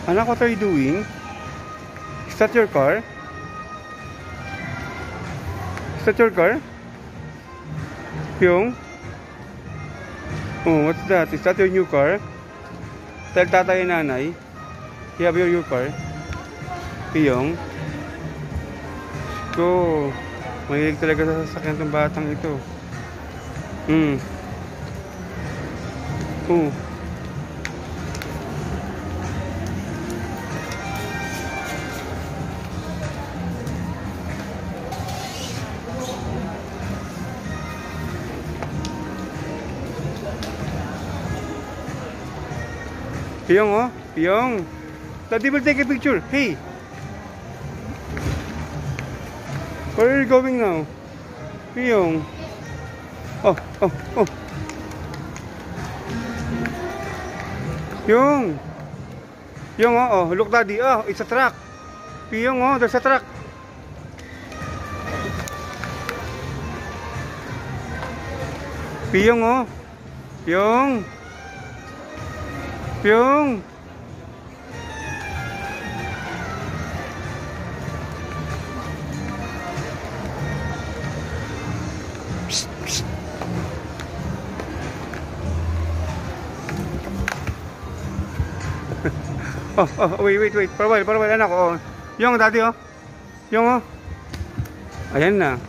Anak, what are you doing? Is that your car? Is that your car? Pyong? Oh, what's that? Is that your new car? Tell tatay and nanay. You have your new car? Pyong? Go. Mahilig talaga sa sasakyan ng batang ito. Oh. Pyong, oh. Pyong. Daddy will take a picture. Hey. Where are you going now? Pyong. Oh. Pyong. Pyong, oh. Look, Daddy. Oh, it's a truck. Pyong, oh. There's a truck. Pyong, oh. Pyong. Pyong. Psst, psst. Wait. Para while, anak, oh. Yung, Daddy, oh. Yung, oh. Ayan na.